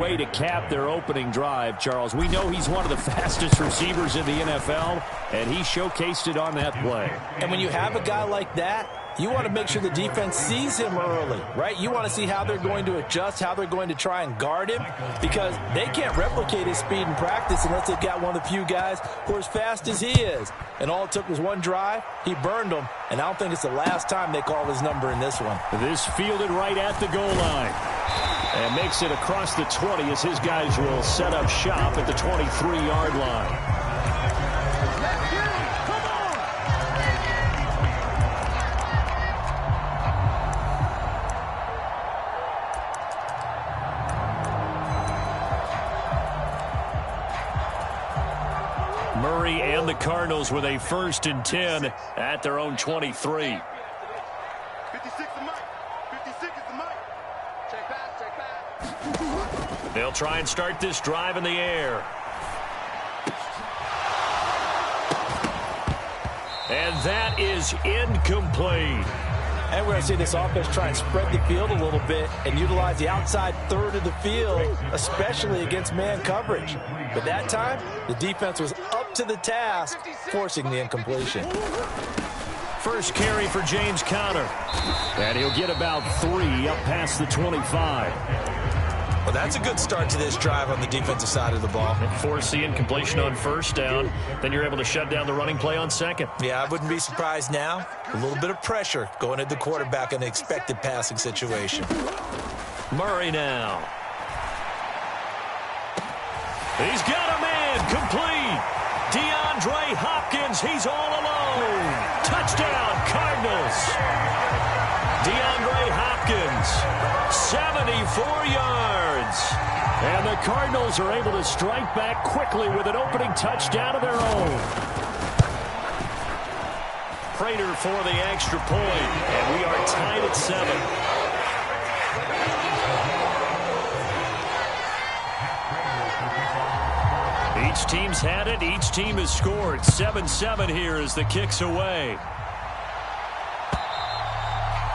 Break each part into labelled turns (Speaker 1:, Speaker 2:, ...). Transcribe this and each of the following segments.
Speaker 1: Way to cap their opening drive, Charles. We know he's one of the fastest receivers in the NFL, and he showcased it on that play.
Speaker 2: And when you have a guy like that, you want to make sure the defense sees him early, right? You want to see how they're going to adjust, how they're going to try and guard him, because they can't replicate his speed in practice unless they've got one of the few guys who are as fast as he is. And all it took was one drive. He burned them, and I don't think it's the last time they call his number in this one.
Speaker 1: This fielded right at the goal line. And makes it across the 20 as his guys will set up shop at the 23-yard line. Murray and the Cardinals with a 1st and 10 at their own 23.
Speaker 3: 56 to Mike. 56 is the Mike. Check back.
Speaker 1: They'll try and start this drive in the air. And that is incomplete.
Speaker 2: And we're going to see this offense try and spread the field a little bit and utilize the outside third of the field, especially against man coverage. But that time, the defense was up to the task, forcing the incompletion.
Speaker 1: First carry for James Conner. And he'll get about 3 up past the 25.
Speaker 2: Well, that's a good start to this drive on the defensive side of the ball.
Speaker 1: Force the incompletion on 1st down. Then you're able to shut down the running play on 2nd.
Speaker 2: Yeah, I wouldn't be surprised now. A little bit of pressure going at the quarterback in the expected passing situation.
Speaker 1: Murray now. He's got a man complete. DeAndre Hopkins, he's all alone. Touchdown, Cardinals. DeAndre Hopkins, 74 yards. And the Cardinals are able to strike back quickly with an opening touchdown of their own. Prater for the extra point, and we are tied at 7. Each team's had it. Each team has scored. 7-7 here as the kick's away.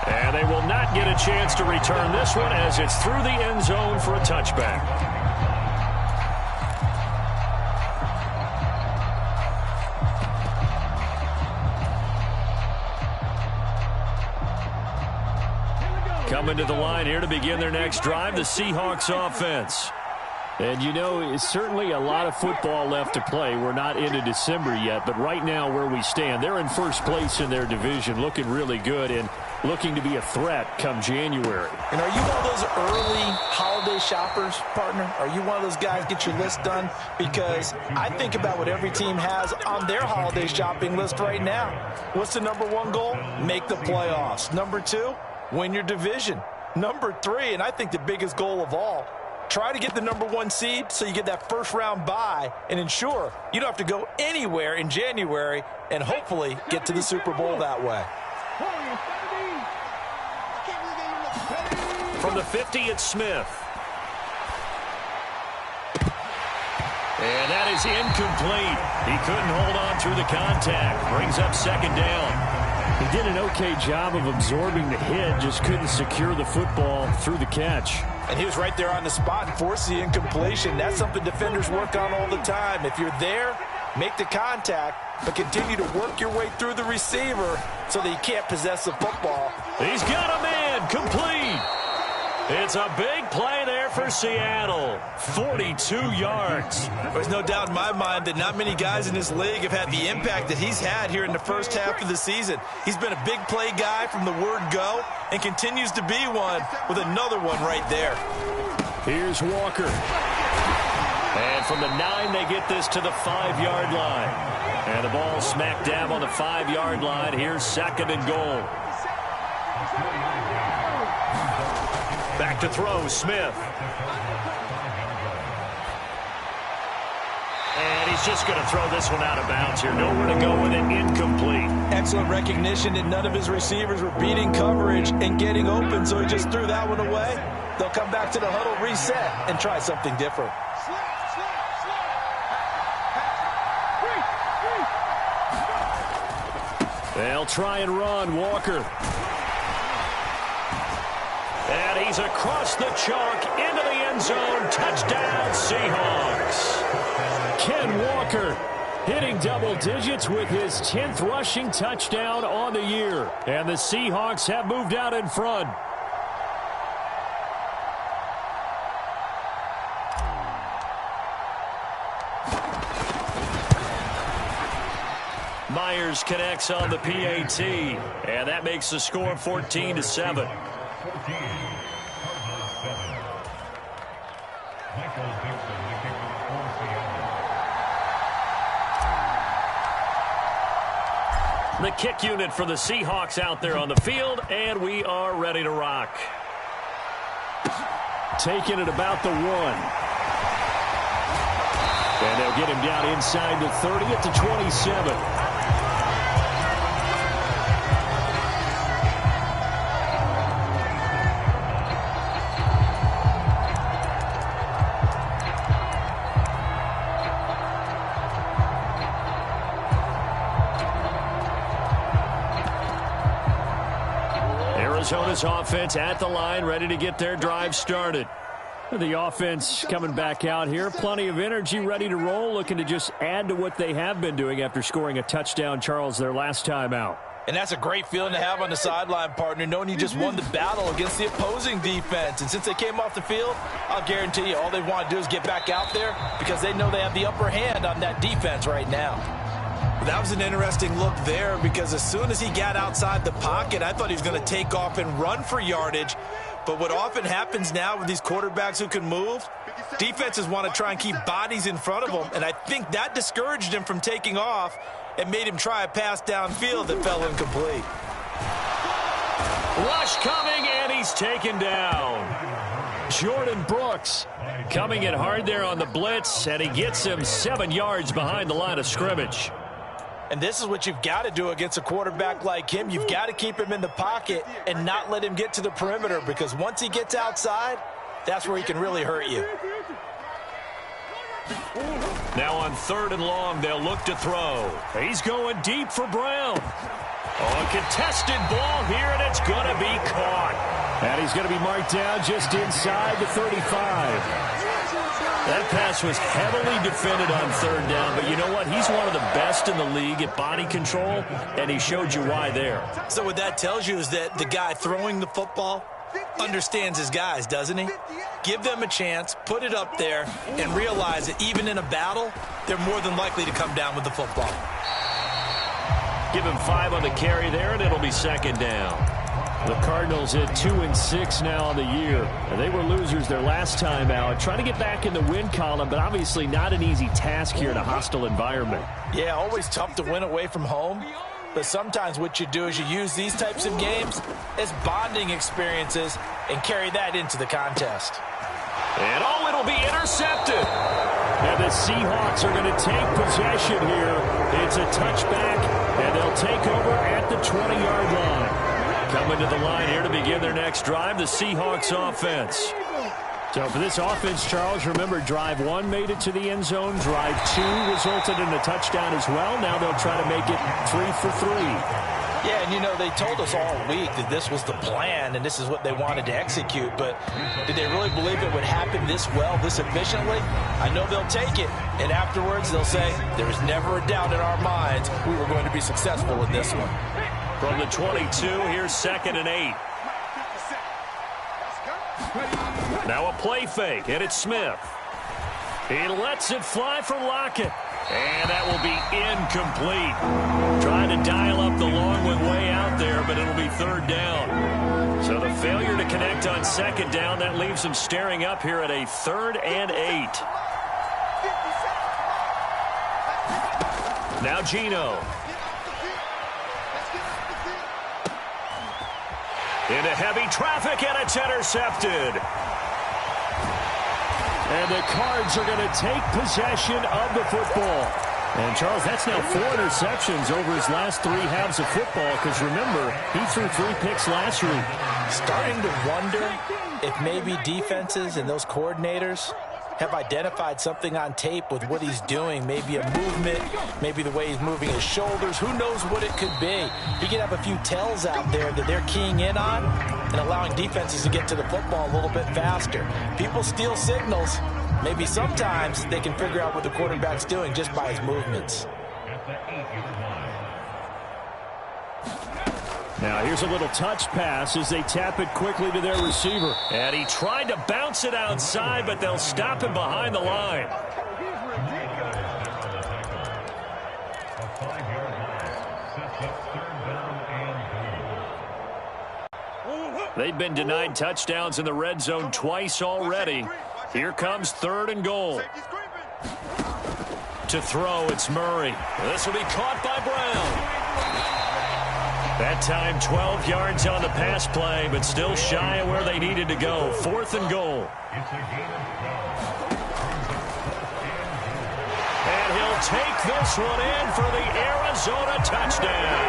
Speaker 1: And they will not get a chance to return this one as it's through the end zone for a touchback. Coming to the line here to begin their next drive, the Seahawks offense. And, you know, it's certainly a lot of football left to play. We're not into December yet, but right now where we stand, they're in first place in their division, looking really good and looking to be a threat come January.
Speaker 2: And are you one of those early holiday shoppers, partner? Are you one of those guys get your list done? Because I think about what every team has on their holiday shopping list right now. What's the #1 goal? Make the playoffs. #2, win your division. #3, and I think the biggest goal of all, try to get the #1 seed so you get that first-round bye and ensure you don't have to go anywhere in January and hopefully get to the Super Bowl that way.
Speaker 1: From the 50, it's Smith. And that is incomplete. He couldn't hold on through the contact. Brings up 2nd down. He did an okay job of absorbing the hit, just couldn't secure the football through the catch.
Speaker 2: And he was right there on the spot and forced the incompletion. That's something defenders work on all the time. If you're there, make the contact, but continue to work your way through the receiver so that he can't possess the football.
Speaker 1: He's got a man complete. It's a big play there for Seattle. 42 yards.
Speaker 2: There's no doubt in my mind that not many guys in this league have had the impact that he's had here in the first half of the season. He's been a big play guy from the word go and continues to be one with another one right there.
Speaker 1: Here's Walker. And from the 9, they get this to the 5-yard line. And the ball smack dab on the 5-yard line. Here's 2nd and goal. Back to throw, Smith. And he's just going to throw this one out of bounds here. Nowhere to go with it, incomplete.
Speaker 2: Excellent recognition that none of his receivers were beating coverage and getting open, so he just threw that one away. They'll come back to the huddle, reset, and try something different.
Speaker 1: They'll try and run, Walker. And he's across the chalk into the end end zone. Touchdown, Seahawks. Ken Walker hitting double digits with his 10th rushing touchdown on the year. And the Seahawks have moved out in front. Myers connects on the PAT, and that makes the score 14-7. The kick unit for the Seahawks out there on the field, and we are ready to rock. Taking it about the 1. And they'll get him down inside the 30 at the 27. Arizona's offense at the line, ready to get their drive started. The offense coming back out here. Plenty of energy, ready to roll, looking to just add to what they have been doing after scoring a touchdown, Charles, their last time out.
Speaker 2: And that's a great feeling to have on the sideline, partner, knowing you just won the battle against the opposing defense. And since they came off the field, I'll guarantee you all they want to do is get back out there because they know they have the upper hand on that defense right now.
Speaker 4: That was an interesting look there because as soon as he got outside the pocket, I thought he was going to take off and run for yardage. But what often happens now with these quarterbacks who can move, defenses want to try and keep bodies in front of them. And I think that discouraged him from taking off and made him try a pass downfield that fell incomplete.
Speaker 1: Rush coming, and he's taken down. Jordan Brooks coming in hard there on the blitz, and he gets him 7 yards behind the line of scrimmage.
Speaker 2: And this is what you've got to do against a quarterback like him. You've got to keep him in the pocket and not let him get to the perimeter because once he gets outside, that's where he can really hurt you.
Speaker 1: Now on 3rd and long, they'll look to throw. He's going deep for Brown. Oh, a contested ball here, and it's going to be caught. And he's going to be marked down just inside the 35. That pass was heavily defended on 3rd down, but you know what? He's one of the best in the league at body control, and he showed you why there.
Speaker 4: So what that tells you is that the guy throwing the football understands his guys, doesn't he? Give them a chance, put it up there, and realize that even in a battle, they're more than likely to come down with the football.
Speaker 1: Give him 5 on the carry there, and it'll be 2nd down. The Cardinals at 2-6 now on the year. And they were losers their last time out. Trying to get back in the win column, but obviously not an easy task here in a hostile environment.
Speaker 2: Yeah, always tough to win away from home. But sometimes what you do is you use these types of games as bonding experiences and carry that into the contest.
Speaker 1: And oh, it'll be intercepted. And the Seahawks are going to take possession here. It's a touchback, and they'll take over at the 20-yard line. Coming to the line here to begin their next drive, the Seahawks offense. So for this offense, Charles, remember, drive 1 made it to the end zone. Drive 2 resulted in a touchdown as well. Now they'll try to make it 3 for 3.
Speaker 2: Yeah, and you know, they told us all week that this was the plan and this is what they wanted to execute. But did they really believe it would happen this well, this efficiently? I know they'll take it. And afterwards, they'll say, there was never a doubt in our minds we were going to be successful in this one.
Speaker 1: From the 22, here's 2nd and 8. Now a play fake, and it's Smith. He lets it fly for Lockett. And that will be incomplete. Trying to dial up the long one way out there, but it'll be 3rd down. So the failure to connect on 2nd down, that leaves him staring up here at a 3rd and 8. Now Geno. Into heavy traffic, and it's intercepted. And the Cards are going to take possession of the football. And, Charles, that's now 4 interceptions over his last 3 halves of football, because, remember, he threw 3 picks last week.
Speaker 2: Starting to wonder if maybe defenses and those coordinators have identified something on tape with what he's doing. Maybe a movement, maybe the way he's moving his shoulders. Who knows what it could be? He could have a few tells out there that they're keying in on and allowing defenses to get to the football a little bit faster. People steal signals. Maybe sometimes they can figure out what the quarterback's doing just by his movements.
Speaker 1: Now here's a little touch pass as they tap it quickly to their receiver. And he tried to bounce it outside, but they'll stop him behind the line. They've been denied touchdowns in the red zone twice already. Here comes 3rd and goal. To throw, it's Murray. This will be caught by Brown. That time 12 yards on the pass play, but still shy of where they needed to go. 4th and goal. And he'll take this one in for the Arizona touchdown.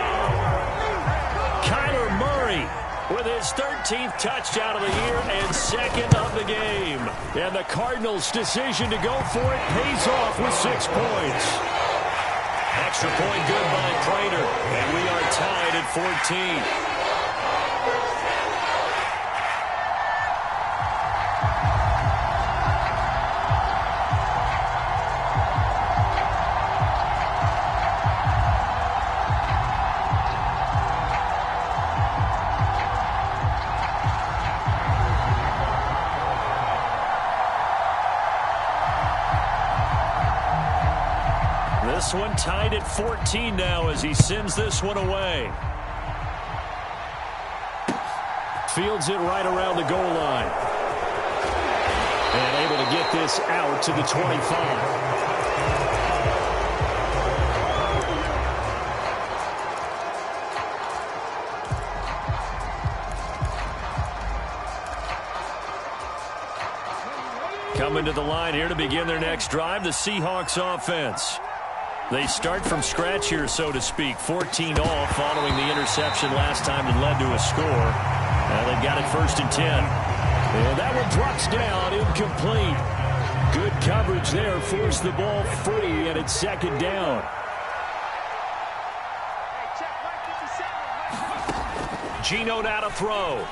Speaker 1: Kyler Murray with his 13th touchdown of the year and 2nd of the game. And the Cardinals' decision to go for it pays off with 6 points. Extra point good by Prater, and we are tied at 14. This one tied at 14 now as he sends this one away. Fields it right around the goal line. And able to get this out to the 25. Coming to the line here to begin their next drive, the Seahawks offense. They start from scratch here, so to speak. 14 all following the interception last time that led to a score. They've got it 1st and 10. And that one drops down, incomplete. Good coverage there, forced the ball free, and it's 2nd down. Geno now to throw.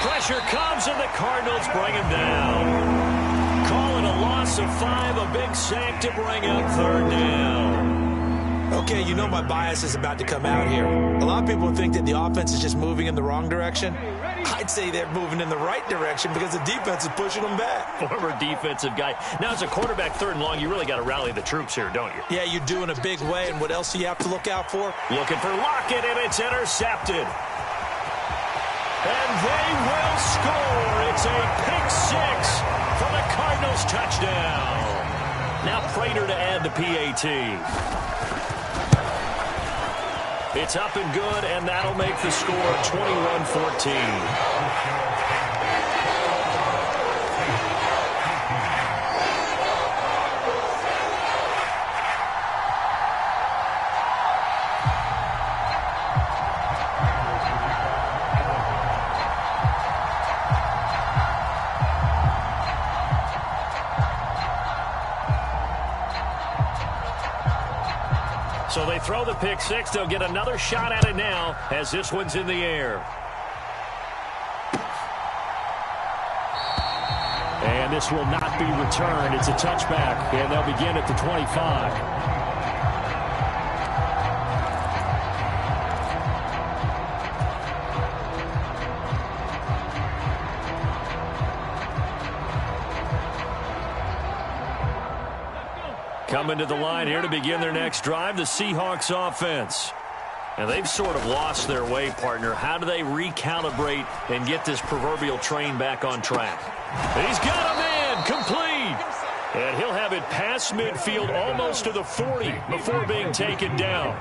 Speaker 1: Pressure comes, and the Cardinals bring him down. Calling a loss of 5, a big sack to bring up 3rd down.
Speaker 4: Okay, you know my bias is about to come out here. A lot of people think that the offense is just moving in the wrong direction. I'd say they're moving in the right direction because the defense is pushing them back.
Speaker 1: Former defensive guy. Now, as a quarterback 3rd and long, you really got to rally the troops here, don't you?
Speaker 4: Yeah, you do in a big way, and what else do you have to look out for?
Speaker 1: Looking for Lockett, and it's intercepted. And they will score. It's a pick 6 for the Cardinals touchdown. Now Prater to add the PAT. It's up and good, and that'll make the score 21-14. So they throw the pick 6. They'll get another shot at it now as this one's in the air. And this will not be returned. It's a touchback, and they'll begin at the 25. Coming to the line here to begin their next drive, the Seahawks offense. And they've sort of lost their way, partner. How do they recalibrate and get this proverbial train back on track? And he's got a man, complete. And he'll have it past midfield almost to the 40 before being taken down.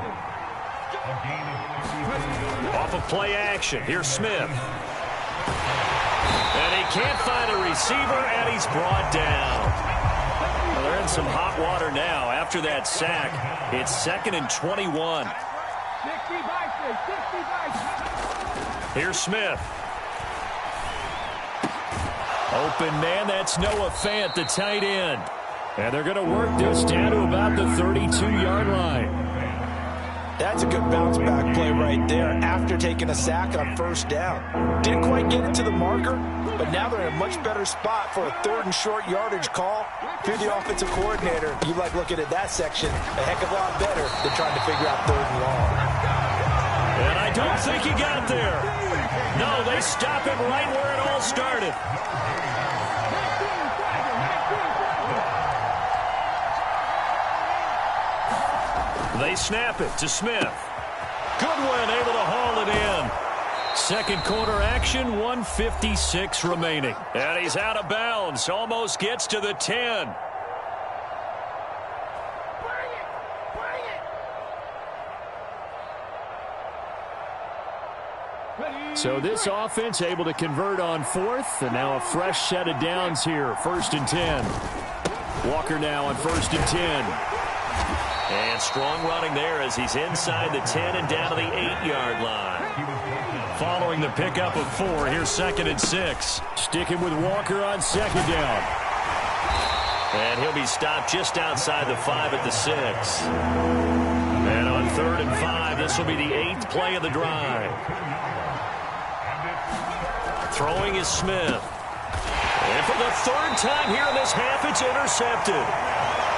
Speaker 1: Off of play action, here's Smith. And he can't find a receiver, and he's brought down. Well, they're in some hot water now. After that sack, it's 2nd and 21. Here's Smith. Open man, that's Noah Fant, the tight end. And they're going to work this down to about the 32-yard line.
Speaker 2: That's a good bounce-back play right there after taking a sack on first down. Didn't quite get it to the marker, but now they're in a much better spot for a 3rd and short yardage call. If you're the offensive coordinator, you like looking at that section a heck of a lot better than trying to figure out 3rd and long.
Speaker 1: And I don't think he got there. No, they stop him right where it all started. They snap it to Smith. Goodwin able to haul it in. Second quarter action, 1:56 remaining. And he's out of bounds. Almost gets to the 10. So this offense able to convert on 4th. And now a fresh set of downs here. 1st and 10. Walker now on 1st and 10. And strong running there as he's inside the 10 and down to the 8-yard line. Following the pickup of 4, here's 2nd and 6. Sticking with Walker on 2nd down. And he'll be stopped just outside the 5 at the 6. And on 3rd and 5, this will be the 8th play of the drive. Throwing is Smith. And for the 3rd time here in this half, it's intercepted.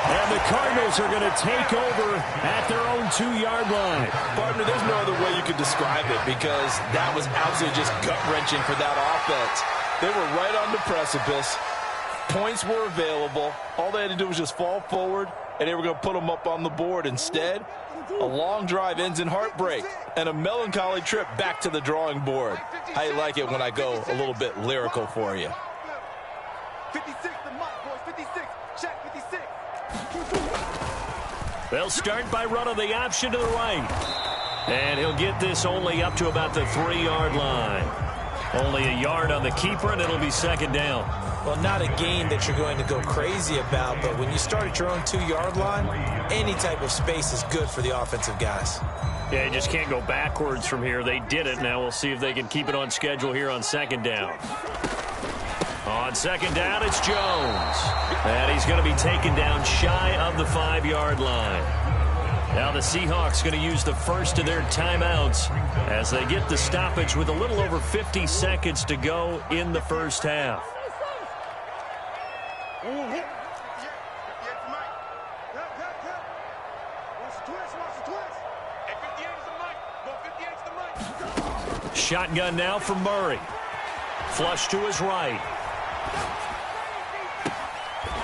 Speaker 1: And the Cardinals are going to take over at their own 2-yard line.
Speaker 2: Partner, there's no other way you could describe it because that was absolutely just gut-wrenching for that offense. They were right on the precipice. Points were available. All they had to do was just fall forward, and they were going to put them up on the board. Instead, a long drive ends in heartbreak and a melancholy trip back to the drawing board. How you like it when I go a little bit lyrical for you?
Speaker 3: 56 the mark, boys. 56. Check 56.
Speaker 1: They'll start by running the option to the right. And he'll get this only up to about the 3-yard line. Only a yard on the keeper, and it'll be 2nd down.
Speaker 2: Well, not a game that you're going to go crazy about, but when you start at your own 2-yard line, any type of space is good for the offensive guys.
Speaker 1: Yeah, you just can't go backwards from here. They did it. Now we'll see if they can keep it on schedule here on 2nd down. On 2nd down, it's Jones. And he's going to be taken down shy of the 5-yard line. Now the Seahawks going to use the first of their timeouts as they get the stoppage with a little over 50 seconds to go in the first half. Shotgun now for Murray. Flush to his right.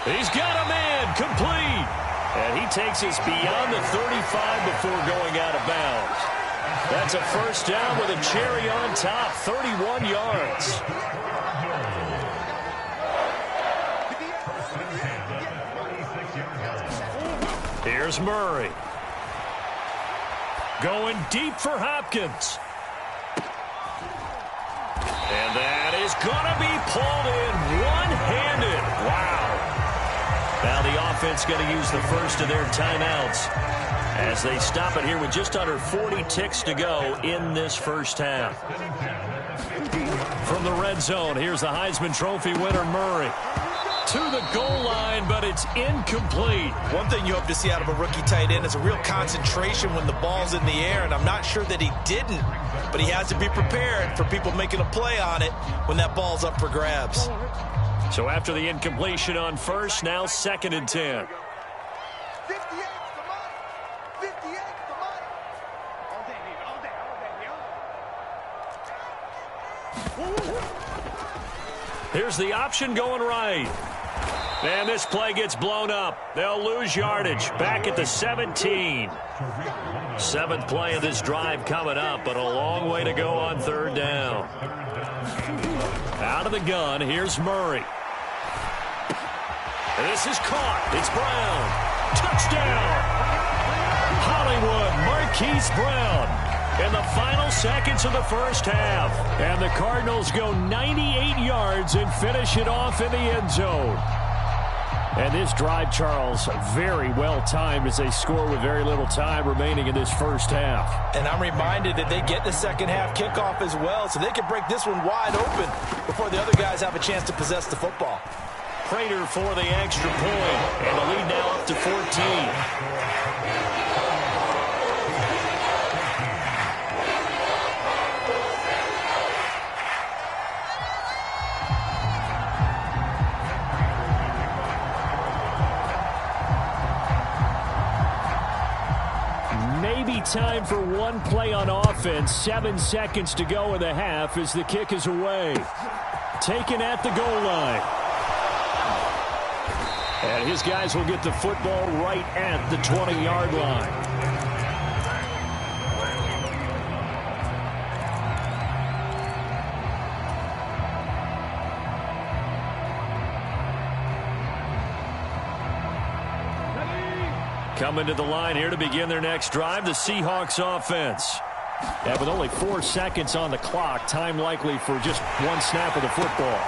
Speaker 1: He's got a man complete. And he takes us beyond the 35 before going out of bounds. That's a first down with a cherry on top, 31 yards. Here's Murray. Going deep for Hopkins. And that is going to be pulled in one-handed. Wow. Now the offense going to use the first of their timeouts as they stop it here with just under 40 ticks to go in this first half. From the red zone, here's the Heisman Trophy winner, Murray. To the goal line, but it's incomplete.
Speaker 2: One thing you hope to see out of a rookie tight end is a real concentration when the ball's in the air, and I'm not sure that he didn't, but he has to be prepared for people making a play on it when that ball's up for grabs.
Speaker 1: So after the incompletion on first, now 2nd and 10.
Speaker 3: 58 the mark. 58 the mark. All day, baby. All day,
Speaker 1: Here's the option going right. And this play gets blown up. They'll lose yardage back at the 17. 7th play of this drive coming up, but a long way to go on 3rd down. Out of the gun, here's Murray. This is caught. It's Brown. Touchdown. Hollywood Marquise Brown in the final seconds of the first half. And the Cardinals go 98 yards and finish it off in the end zone. And this drive, Charles, very well timed as they score with very little time remaining in this first half.
Speaker 2: And I'm reminded that they get the second half kickoff as well, so they can break this one wide open before the other guys have a chance to possess the football.
Speaker 1: Prater for the extra point, and the lead now up to 14. Time for one play on offense. 7 seconds to go in the half as the kick is away. Taken at the goal line. And his guys will get the football right at the 20-yard line. Coming to the line here to begin their next drive, the Seahawks offense. And with only 4 seconds on the clock, time likely for just one snap of the football.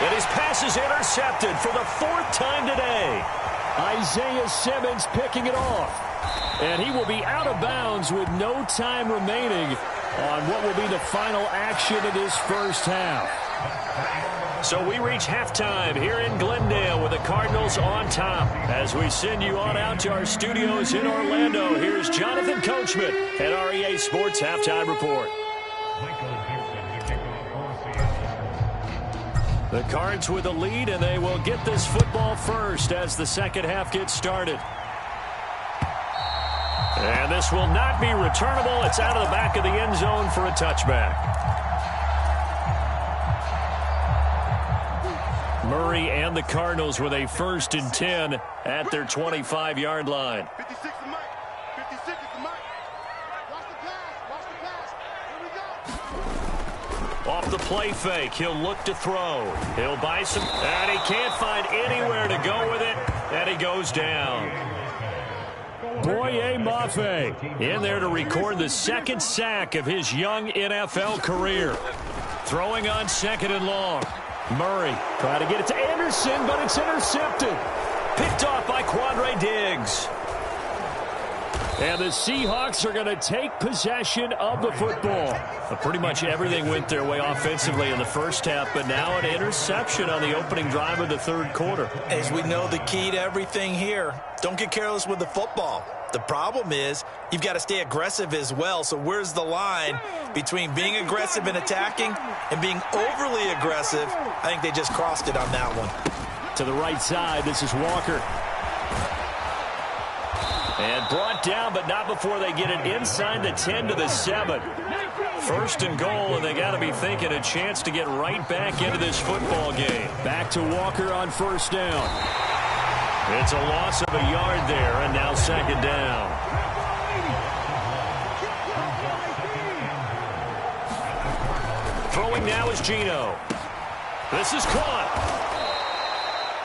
Speaker 1: And his pass is intercepted for the 4th time today. Isaiah Simmons picking it off. And he will be out of bounds with no time remaining on what will be the final action of this first half. So we reach halftime here in Glendale with the Cardinals on top. As we send you on out to our studios in Orlando, here's Jonathan Coachman at REA Sports Halftime Report. The Cards with the lead, and they will get this football first as the second half gets started. And this will not be returnable. It's out of the back of the end zone for a touchback. Murray and the Cardinals with a 1st and 10 at their 25-yard line.
Speaker 3: 56 to Mike. 56 to Mike. Watch the pass. Watch the pass. Here we go.
Speaker 1: Off the play fake, he'll look to throw. He'll buy some, and he can't find anywhere to go with it, and he goes down. Boye Mafe in there to record the 2nd sack of his young NFL career. Throwing on 2nd and long. Murray trying to get it to Anderson, but it's intercepted. Picked off by Quandre Diggs. And the Seahawks are going to take possession of the football. Pretty much everything went their way offensively in the first half, but now an interception on the opening drive of the 3rd quarter.
Speaker 2: As we know, the key to everything here, don't get careless with the football. The problem is you've got to stay aggressive as well. So where's the line between being aggressive and attacking and being overly aggressive? I think they just crossed it on that one.
Speaker 1: To the right side, this is Walker. And brought down, but not before they get it inside the 10 to the 7. 1st and goal, and they got to be thinking a chance to get right back into this football game. Back to Walker on 1st down. It's a loss of a yard there, and now 2nd down. Throwing now is Geno. This is caught.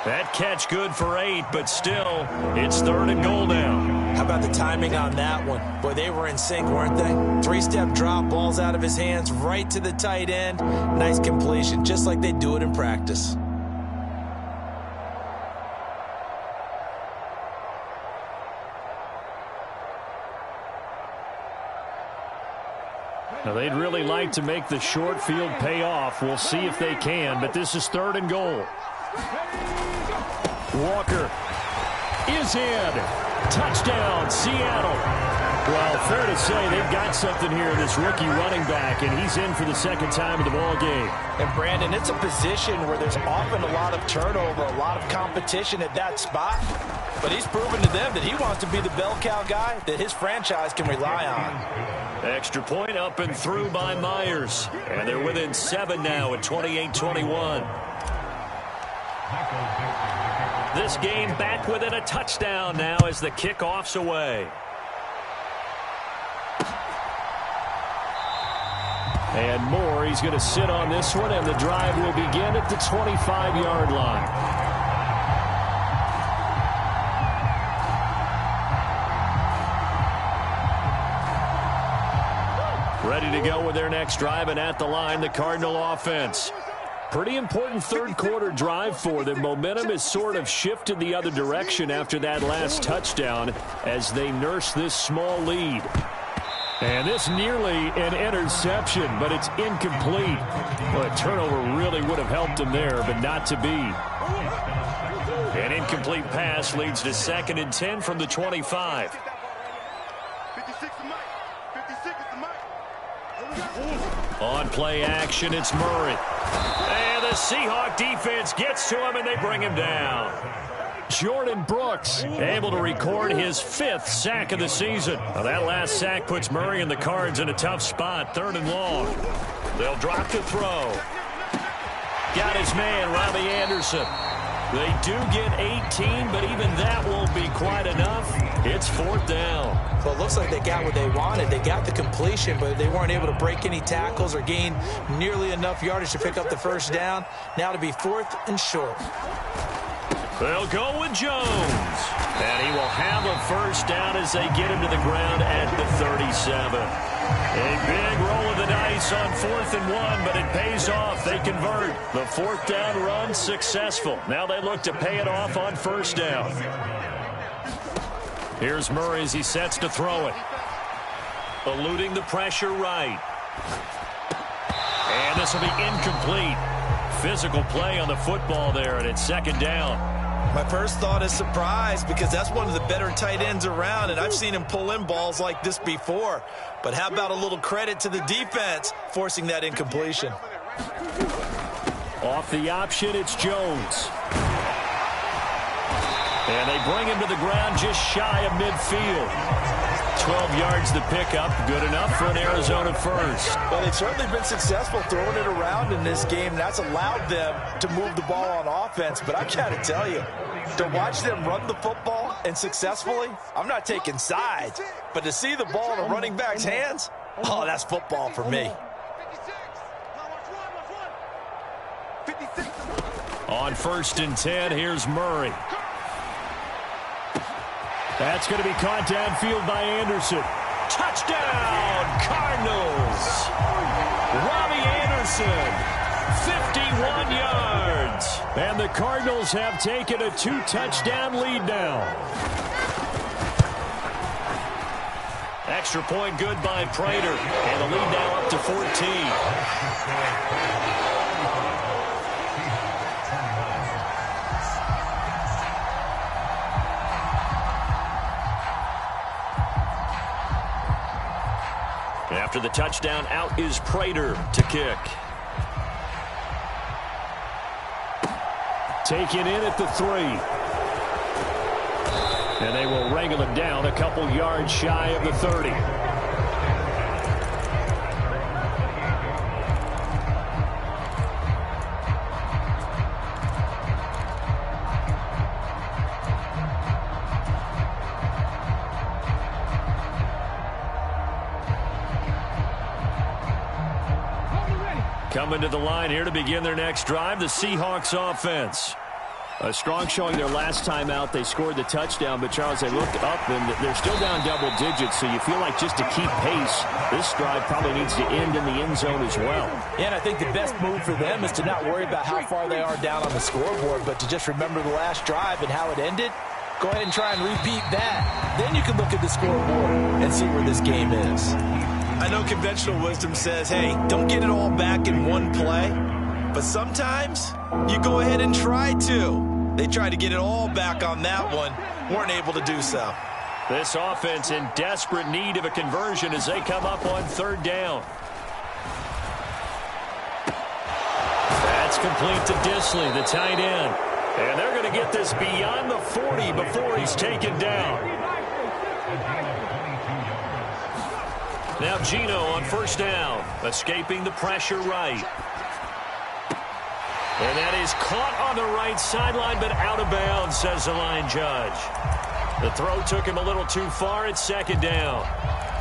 Speaker 1: That catch good for 8, but still, it's 3rd and goal now.
Speaker 2: How about the timing on that one? Boy, they were in sync, weren't they? 3-step drop, balls out of his hands, right to the tight end. Nice completion, just like they do it in practice.
Speaker 1: Now, they'd really like to make the short field pay off. We'll see if they can, but this is 3rd and goal. Walker is in. Touchdown, Seattle. Well, fair to say they've got something here in this rookie running back, and he's in for the 2nd time of the ball game.
Speaker 2: And, Brandon, it's a position where there's often a lot of turnover, a lot of competition at that spot. But he's proven to them that he wants to be the bell cow guy that his franchise can rely on.
Speaker 1: Extra point up and through by Myers. And they're within 7 now at 28-21. This game back within a touchdown now as the kickoff's away. And Moore, he's going to sit on this one, and the drive will begin at the 25-yard line. Ready to go with their next drive, and at the line, the Cardinal offense. Pretty important third quarter drive for them. Momentum has sort of shifted the other direction after that last touchdown as they nurse this small lead. And this nearly an interception, but it's incomplete. Well, a turnover really would have helped them there, but not to be. An incomplete pass leads to 2nd and 10 from the 25.
Speaker 3: 56 to Mike. 56 to Mike.
Speaker 1: On play action, it's Murray. And the Seahawk defense gets to him, and they bring him down. Jordan Brooks able to record his 5th sack of the season. Now, that last sack puts Murray and the Cards in a tough spot, 3rd and long. They'll drop to throw. Got his man, Robbie Anderson. They do get 18, but even that won't be quite enough. It's 4th down.
Speaker 2: Well, it looks like they got what they wanted. They got the completion, but they weren't able to break any tackles or gain nearly enough yardage to pick up the first down. Now to be 4th and short.
Speaker 1: They'll go with Jones. And he will have a first down as they get him to the ground at the 37. A big roll of the dice on 4th and 1, but it pays off. They convert. The 4th down run successful. Now they look to pay it off on first down. Here's Murray as he sets to throw it. Eluding the pressure right. And this will be incomplete. Physical play on the football there, and it's 2nd down.
Speaker 4: My first thought is surprise, because that's one of the better tight ends around, and I've seen him pull in balls like this before. But how about a little credit to the defense forcing that incompletion?
Speaker 1: Off the option, it's Jones. And they bring him to the ground just shy of midfield. 12 yards to pick up. Good enough for an Arizona first.
Speaker 2: Well, they've certainly been successful throwing it around in this game. That's allowed them to move the ball on offense. But I got to tell you, to watch them run the football and successfully, I'm not taking sides. But to see the ball in a running back's hands, oh, that's football for me.
Speaker 3: 56.
Speaker 1: On 1st and 10, here's Murray. That's going to be caught downfield by Anderson. Touchdown, Cardinals. Robbie Anderson, 51 yards. And the Cardinals have taken a 2-touchdown lead now. Extra point good by Prater. And the lead now up to 14. After the touchdown, out is Prater to kick. Taken in at the 3. And they will wrangle him down a couple yards shy of the 30. Coming to the line here to begin their next drive, the Seahawks offense. A strong showing their last time out. They scored the touchdown, but, Charles, they looked up, and they're still down double digits, so you feel like just to keep pace, this drive probably needs to end in the end zone as well.
Speaker 2: Yeah, and I think the best move for them is to not worry about how far they are down on the scoreboard, but to just remember the last drive and how it ended. Go ahead and try and repeat that. Then you can look at the scoreboard and see where this game is.
Speaker 4: I know conventional wisdom says, hey, don't get it all back in one play. But sometimes you go ahead and try to. They tried to get it all back on that one. Weren't able to do so.
Speaker 1: This offense in desperate need of a conversion as they come up on 3rd down. That's complete to Disley, the tight end. And they're going to get this beyond the 40 before he's taken down. Now Gino on 1st down, escaping the pressure right. And that is caught on the right sideline, but out of bounds, says the line judge. The throw took him a little too far. It's 2nd down.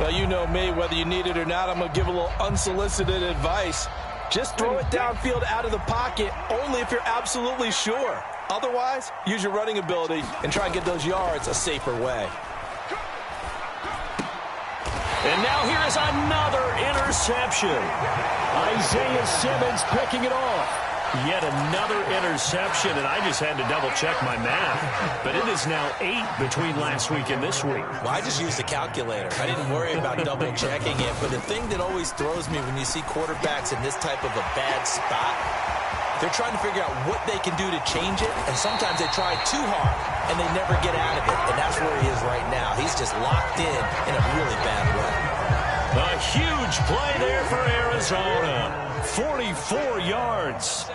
Speaker 2: Well, you know me, whether you need it or not, I'm going to give a little unsolicited advice. Just throw it downfield out of the pocket, only if you're absolutely sure. Otherwise, use your running ability and try and get those yards a safer way.
Speaker 1: And now here is another interception. Isaiah Simmons picking it off. Yet another interception, and I just had to double-check my math. But it is now 8 between last week and this week.
Speaker 4: Well, I just used a calculator. I didn't worry about double-checking it. But the thing that always throws me when you see quarterbacks in this type of a bad spot, they're trying to figure out what they can do to change it, and sometimes they try too hard, and they never get out of it. And that's where he is right now. He's just locked in a really bad way.
Speaker 1: A huge play there for Arizona. 44 yards.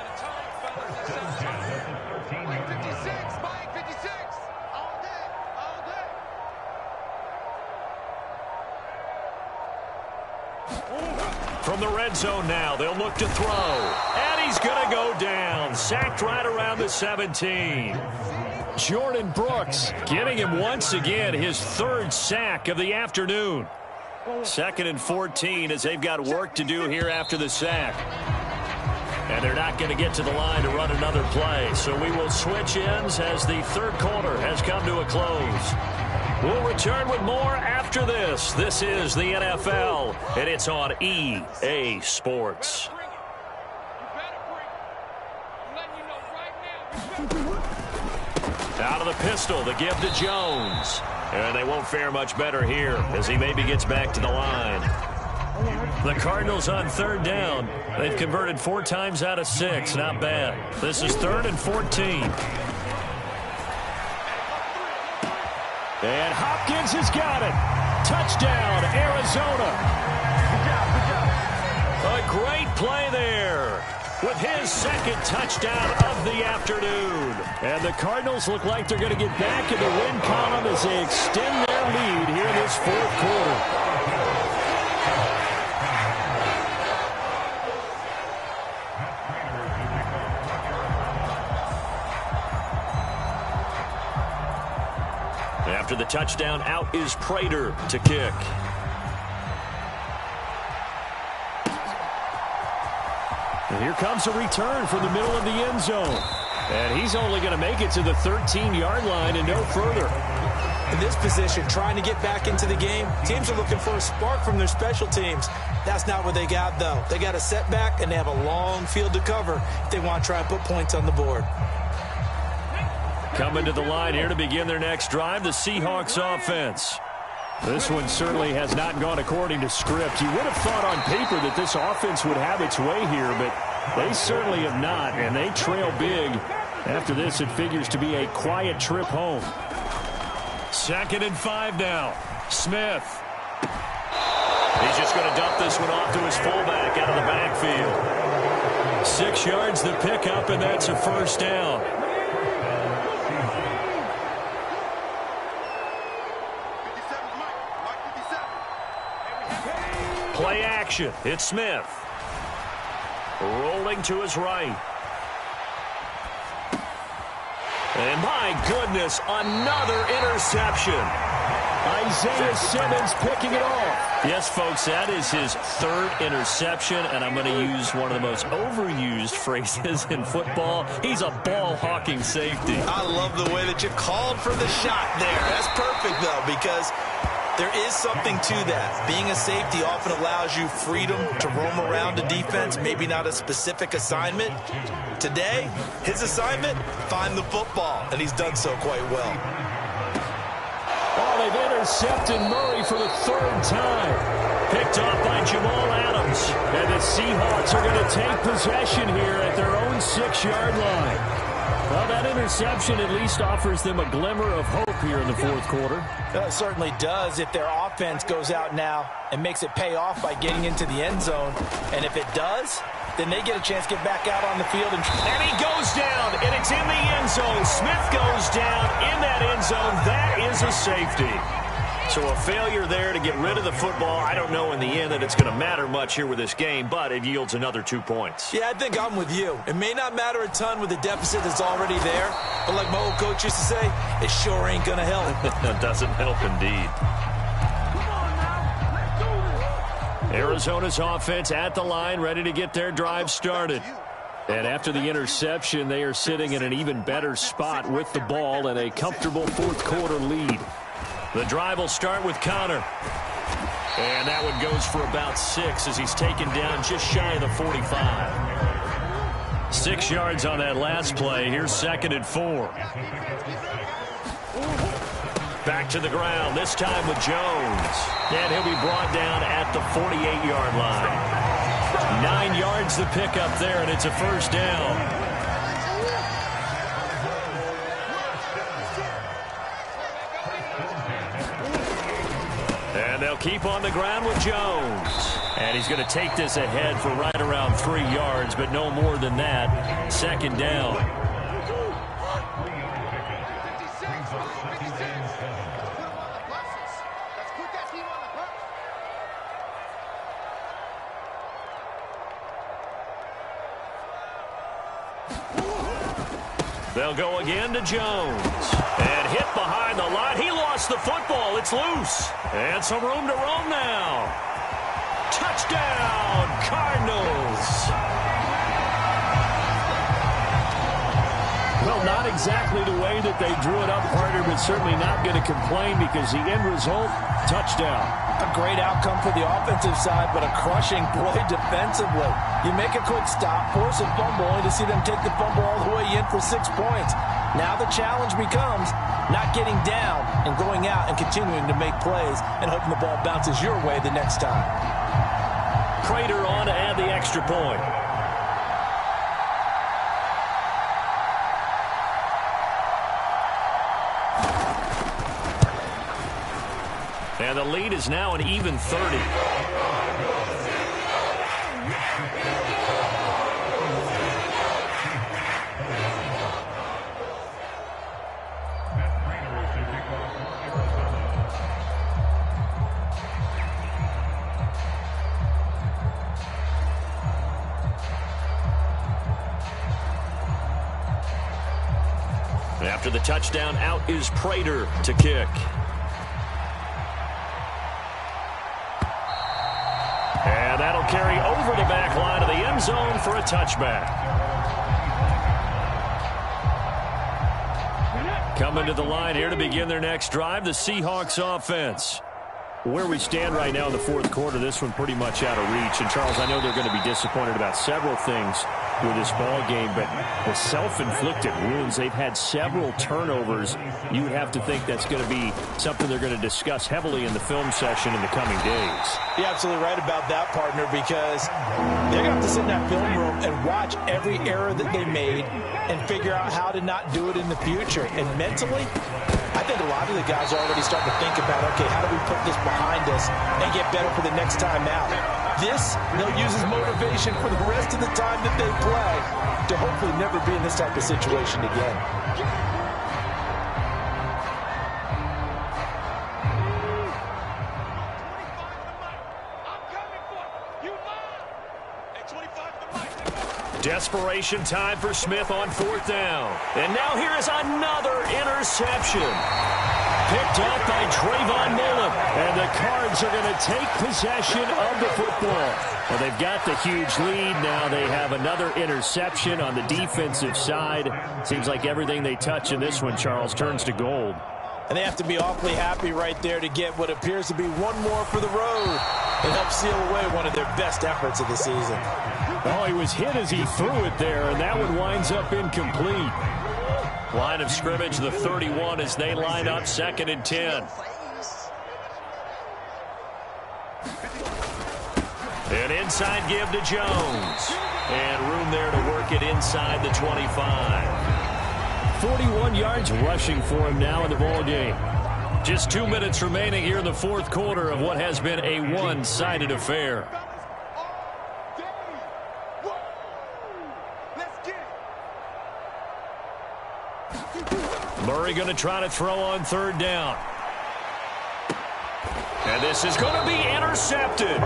Speaker 1: From the red zone now, they'll look to throw. And he's going to go down. Sacked right around the 17. Jordan Brooks getting him once again his 3rd sack of the afternoon. 2nd and 14 as they've got work to do here after the sack. And they're not going to get to the line to run another play. So we will switch ends as the 3rd quarter has come to a close. We'll return with more after this. This is the NFL, and it's on EA Sports. Out of the pistol, the give to Jones. And they won't fare much better here as he maybe gets back to the line. The Cardinals on 3rd down. They've converted 4 times out of 6. Not bad. This is 3rd and 14. And Hopkins has got it. Touchdown, Arizona. A great play there with his 2nd touchdown of the afternoon. And the Cardinals look like they're going to get back in the win column as they extend their lead here in this 4th quarter. After the touchdown, out is Prater to kick. And here comes a return from the middle of the end zone. And he's only going to make it to the 13-yard line and no further.
Speaker 4: In this position, trying to get back into the game, teams are looking for a spark from their special teams. That's not what they got, though. They got a setback, and they have a long field to cover if they want to try and put points on the board.
Speaker 1: Coming to the line here to begin their next drive, the Seahawks offense. This one certainly has not gone according to script. You would have thought on paper that this offense would have its way here, but they certainly have not, and they trail big. After this, it figures to be a quiet trip home. 2nd and 5 now. Smith. He's just going to dump this one off to his fullback out of the backfield. 6 yards the pickup, and that's a 1st down. Play action. It's Smith. Rolling to his right. And my goodness, another interception. Isaiah Simmons picking it off. Yes, folks, that is his 3rd interception, and I'm going to use one of the most overused phrases in football. He's a ball-hawking safety.
Speaker 4: I love the way that you called for the shot there. That's perfect, though, because there is something to that. Being a safety often allows you freedom to roam around a defense, maybe not a specific assignment. Today, his assignment, find the football, and he's done so quite well.
Speaker 1: Oh, they've intercepted Murray for the 3rd time. Picked off by Jamal Adams. And the Seahawks are going to take possession here at their own 6-yard line. Well, that interception at least offers them a glimmer of hope here in the 4th quarter.
Speaker 2: It certainly does if their offense goes out now and makes it pay off by getting into the end zone. And if it does, then they get a chance to get back out on the field. And
Speaker 1: he goes down, and it's in the end zone. Smith goes down in that end zone. That is a safety. So a failure there to get rid of the football. I don't know in the end that it's going to matter much here with this game, but it yields another 2 points.
Speaker 4: Yeah, I think I'm with you. It may not matter a ton with the deficit that's already there, but like my old coach used to say, it sure ain't going to help.
Speaker 1: It doesn't help indeed. Arizona's offense at the line, ready to get their drive started. And after the interception, they are sitting in an even better spot with the ball and a comfortable 4th quarter lead. The drive will start with Connor. And that one goes for about 6 as he's taken down just shy of the 45. 6 yards on that last play. Here's 2nd and 4. Back to the ground, this time with Jones. And he'll be brought down at the 48-yard line. 9 yards the pickup there, and it's a first down. And they'll keep on the ground with Jones. And he's going to take this ahead for right around 3 yards, but no more than that. 2nd down. They'll go again to Jones. And hit behind the line. He lost the football. It's loose. And some room to roam now. Touchdown, Cardinals. Well, not exactly the way that they drew it up, partner, but certainly not going to complain because the end result, touchdown.
Speaker 2: A great outcome for the offensive side, but a crushing play defensively. You make a quick stop, force a fumble, only to see them take the fumble all the way in for 6 points. Now the challenge becomes not getting down and going out and continuing to make plays and hoping the ball bounces your way the next time.
Speaker 1: Prater on to add the extra point. And the lead is now an even 30. After the touchdown, out is Prater to kick. And that'll carry over the back line of the end zone for a touchback. Coming to the line here to begin their next drive, the Seahawks offense. Where we stand right now in the fourth quarter, this one pretty much out of reach. And, Charles, I know they're going to be disappointed about several things with this ball game, but the self-inflicted wounds, they've had several turnovers. You would have to think that's going to be something they're going to discuss heavily in the film session in the coming days.
Speaker 2: You're absolutely right about that, partner, because they're going to have to sit in that film room and watch every error that they made and figure out how to not do it in the future. And mentally, I think a lot of the guys are already starting to think about, okay, how do we put this behind us and get better for the next time out? This, they'll use as motivation for the rest of the time that they play to hopefully never be in this type of situation again.
Speaker 1: Desperation time for Smith on 4th down. And now here is another interception. Picked up by Trayvon Mullen. And the Cards are going to take possession of the football. Well, they've got the huge lead. Now they have another interception on the defensive side. Seems like everything they touch in this one, Charles, turns to gold.
Speaker 2: And they have to be awfully happy right there to get what appears to be one more for the road. It helps seal away one of their best efforts of the season.
Speaker 1: Oh, he was hit as he threw it there, and that one winds up incomplete. Line of scrimmage, the 31, as they line up 2nd and 10. An inside give to Jones. And room there to work it inside the 25. 41 yards rushing for him now in the ball game. Just 2 minutes remaining here in the fourth quarter of what has been a one-sided affair. Murray going to try to throw on 3rd down. And this is going to be intercepted.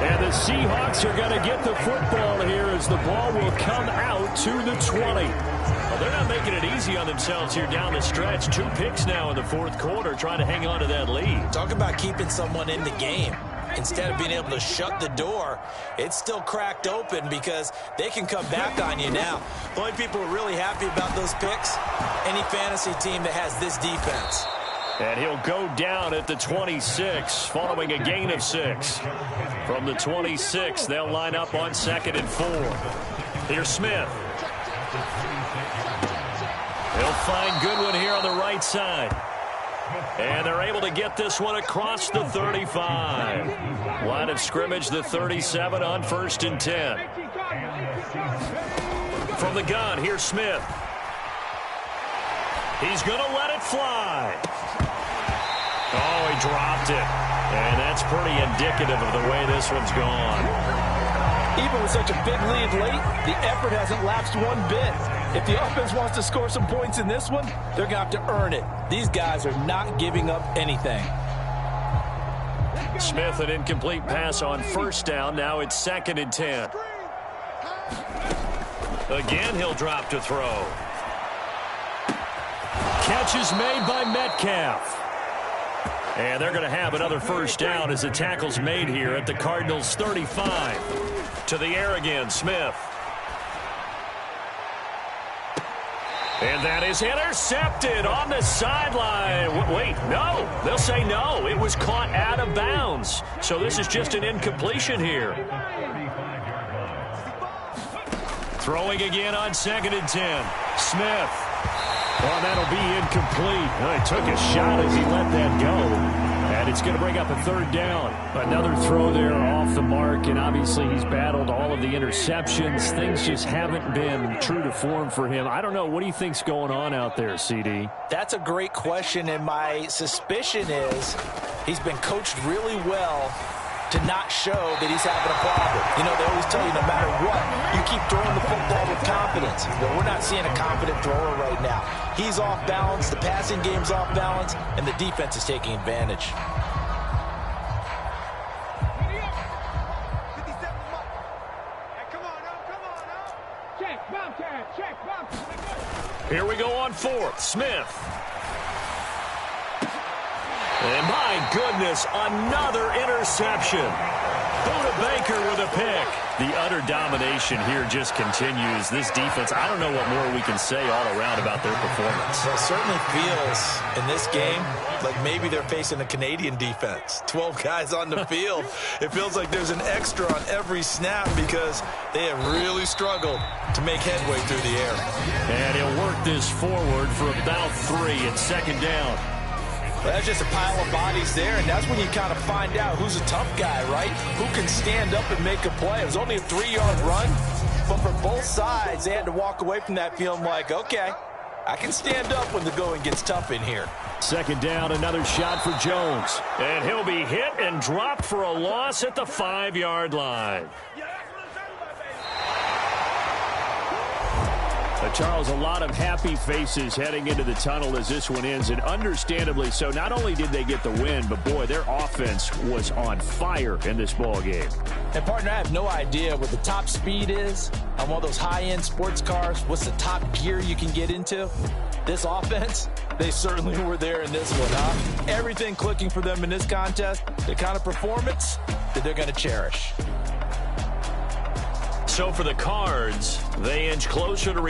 Speaker 1: And the Seahawks are going to get the football here as the ball will come out to the 20. Well, they're not making it easy on themselves here down the stretch. 2 picks now in the fourth quarter trying to hang on to that lead.
Speaker 2: Talk about keeping someone in the game. Instead of being able to shut the door, it's still cracked open because they can come back on you now. The only people who are really happy about those picks, any fantasy team that has this defense.
Speaker 1: And he'll go down at the 26 following a gain of 6. From the 26, they'll line up on 2nd and 4. Here's Smith. He'll find Goodwin here on the right side. And they're able to get this one across the 35. Line of scrimmage, the 37 on 1st and 10. From the gun, here's Smith. He's going to let it fly. Oh, he dropped it. And that's pretty indicative of the way this one's gone.
Speaker 2: Even with such a big lead late, the effort hasn't lapsed one bit. If the offense wants to score some points in this one, they're going to have to earn it. These guys are not giving up anything.
Speaker 1: Smith, an incomplete pass on 1st down. Now it's 2nd and 10. Again, he'll drop to throw. Catch is made by Metcalf. And they're going to have another 1st down as the tackle's made here at the Cardinals' 35. To the air again, Smith. And that is intercepted on the sideline. Wait, no. They'll say no. It was caught out of bounds. So this is just an incompletion here. Throwing again on 2nd and 10. Smith. Well, that'll be incomplete. Well, he took a shot as he let that go. And it's going to bring up a 3rd down. Another throw there off the mark, and obviously he's battled all of the interceptions. Things just haven't been true to form for him. I don't know. What do you think's going on out there, CD?
Speaker 2: That's a great question, and my suspicion is he's been coached really well to not show that he's having a problem. You know, they always tell you no matter what, you keep throwing the football with confidence. But we're not seeing a confident thrower right now. He's off balance, the passing game's off balance, and the defense is taking advantage.
Speaker 1: Here we go on 4th. Smith. And my goodness, another interception. Buda Baker with a pick. The utter domination here just continues. This defense, I don't know what more we can say all around about their performance.
Speaker 2: It certainly feels in this game like maybe they're facing a Canadian defense. 12 guys on the field. It feels like there's an extra on every snap because they have really struggled to make headway through the air.
Speaker 1: And he'll work this forward for about 3 at 2nd down.
Speaker 2: Well, that's just a pile of bodies there, and that's when you kind of find out who's a tough guy, right? Who can stand up and make a play. It was only a 3-yard run, but for both sides, they had to walk away from that feeling like, okay, I can stand up when the going gets tough in here.
Speaker 1: 2nd down, another shot for Jones. And he'll be hit and dropped for a loss at the 5-yard line. Charles, a lot of happy faces heading into the tunnel as this one ends, and understandably so. Not only did they get the win, but, boy, their offense was on fire in this ball game.
Speaker 2: And, partner, I have no idea what the top speed is on one of those high-end sports cars. What's the top gear you can get into? This offense, they certainly were there in this one, huh? Everything clicking for them in this contest, the kind of performance that they're going to cherish.
Speaker 1: So for the Cards, they inch closer to